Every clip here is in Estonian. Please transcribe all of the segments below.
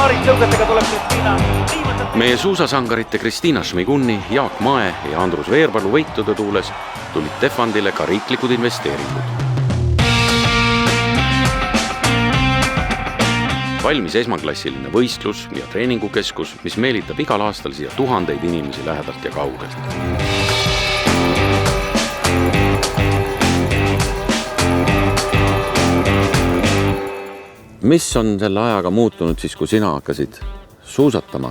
paaristõugetega tuleb Kristiina. Meie suusasangarite Kristiina Šmigunni, Jaak Mae ja Andrus Veerpalu võitude tuules tulid Tehvandile ka riiklikud investeeringud. Valmis esmaklassiline võistlus ja treeningukeskus, mis meelitab igal aastal siia tuhandeid inimesi lähedalt ja kaugelt. Mis on selle ajaga muutunud siis, kui sina hakkasid suusatama?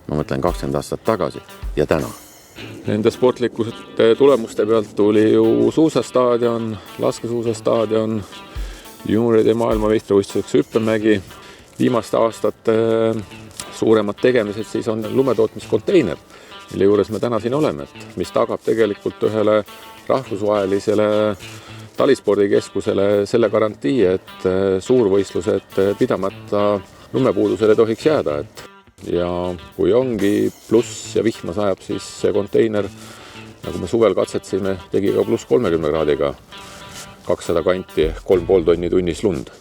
Ma mõtlen 20 aastat tagasi ja täna. Nende sportlikuste tulemuste pealt tuli ju suusastaadion, laskesuusastaadion, juunioride maailmameistrivõistluseks Hüppemägi. Viimaste aastate suuremad tegemised siis on lumetootmiskonteinер, mille juures me täna siin oleme, mis tagab tegelikult ühele rahvusvahelisele talispordikeskusele selle garantii, et suurvõistlused pidamata lumepuudusele tohiks jääda. Ja kui ongi pluss ja vihma sajab, siis see konteiner, nagu me suvel katsetsime, tegi ka pluss 30 kraadiga 200 kanti, 3,5 tonni tunnis lund.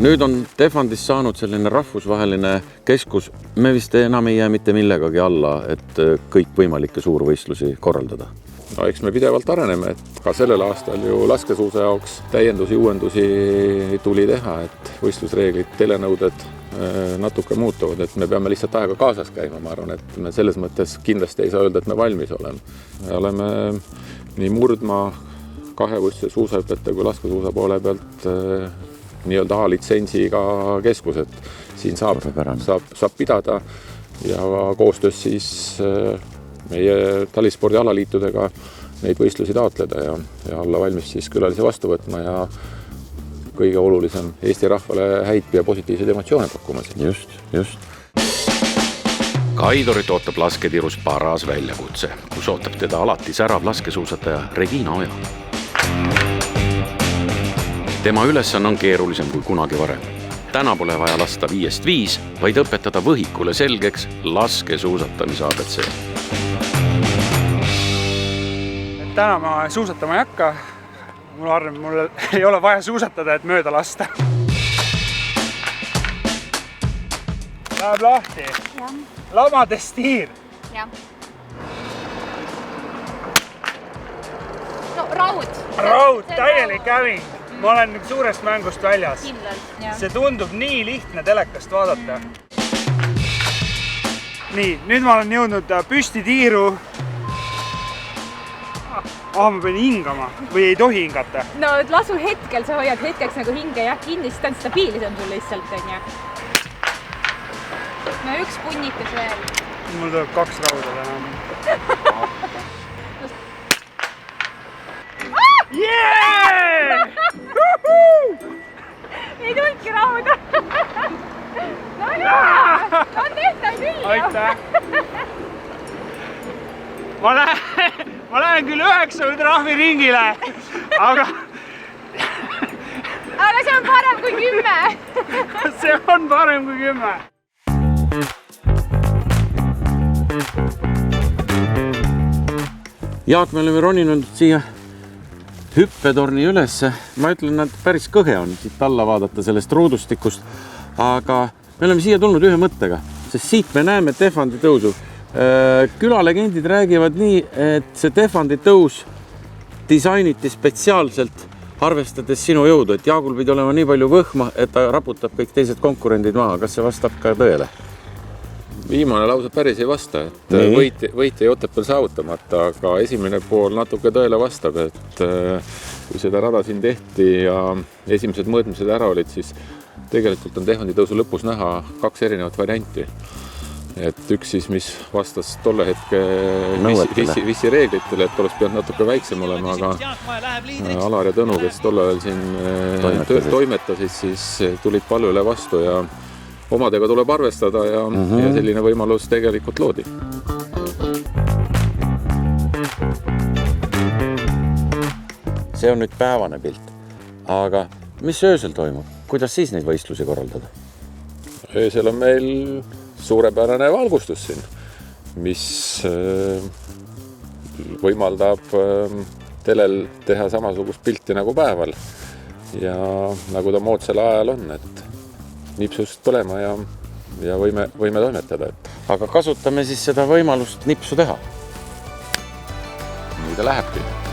Nüüd on Tehvandis saanud selline rahvusvaheline keskus. Me vist enam ei jää mitte millegagi alla, et kõik võimalikke suurvõistlusi korraldada. No, eks me pidevalt areneme, et ka sellel aastal ju laskesuusa jaoks täiendusi, uuendusi tuli teha, et võistlusreeglid, telenõuded natuke muutuvad, et me peame lihtsalt aega kaasas käima. Ma arvan, et me selles mõttes kindlasti ei saa öelda, et me valmis oleme. Me oleme nii murdma kahevõistluse suusaõpetaja kui laskesuusa poole pealt nii-öelda A-litsensiga keskused. Siin saab pidada ja koostöös siis meie talispordi alaliitudega neid võistlusi taotleda ja olla valmis siis külalisi vastu võtma ja kõige olulisem Eesti rahvale häid ja positiivseid emotsioone pakkuma. Just. Kaidorit ootab lasketirus paras väljakutse, kus ootab teda alati särav laskesuusataja Regina Oja. Tema ülesanne on keerulisem kui kunagi varem. Täna pole vaja lasta 5-5, vaid õpetada võhikule selgeks laskesuusatamise ABC. Täna ma suusatama ei hakka. Mul arvan, mul ei ole vaja suusatada, et mööda lasta. Läheb lahti. Lamades tiir. No, raud. Raud, täielik häving. Ma olen suurest mängust väljas. See tundub nii lihtne telekast vaadata. Nii, nüüd ma olen jõudnud püsti tiiru. Ma pean hingama või ei tohi hingata? No lasu hetkel, sa hoiad hetkeks nagu hinge ja kinni, siis ta on stabiilisem sul lihtsalt. No üks punnikas veel. Mul tuleb 2 rauda täna. Ei tulnudki rauda. No jaa, on tehtav küll. Aitäh. Ma lähen küll 9 trahviringile, aga see on parem kui 10. See on parem kui 10. Jaak, me oleme roninud siia hüppetorni ülesse. Ma ütlen, et päris kõhe on siit alla vaadata sellest ruudustikust, aga me oleme siia tulnud ühe mõttega, sest siit me näeme Tehvandi tõusu. Külalegendid räägivad nii, et see Tehvandi tõus disainiti spetsiaalselt arvestades sinu jõudu, et Jaagul pidi olema nii palju võhma, et ta raputab kõik teised konkurendid maha. Kas see vastab ka tõele? Viimane lause päris ei vasta, et võit ei Otepääl saavutamata, aga esimene pool natuke tõele vastab, et kui seda rada siin tehti ja esimesed mõõtmised ära olid, siis tegelikult on Tehvandi tõusu lõpus näha 2 erinevat varianti. Et üks siis, mis vastas tolle hetke vissi reeglitele, et oleks pidanud natuke väiksem olema, aga Alar ja Tõnu, kes tolle ajal siin toimetasid, siis tulid Paljule vastu ja omadega tuleb arvestada ja selline võimalus tegelikult loodi. See on nüüd päevane pilt, aga mis öösel toimub? Kuidas siis neid võistlusi korraldada? Öösel on meil suurepärane valgustus siin, mis võimaldab telel teha samasugust pilti nagu päeval ja nagu ta moodsal ajal on, et nipsust põlema ja võime toimetada. Aga kasutame siis seda võimalust nipsu teha. Nii ta lähebki.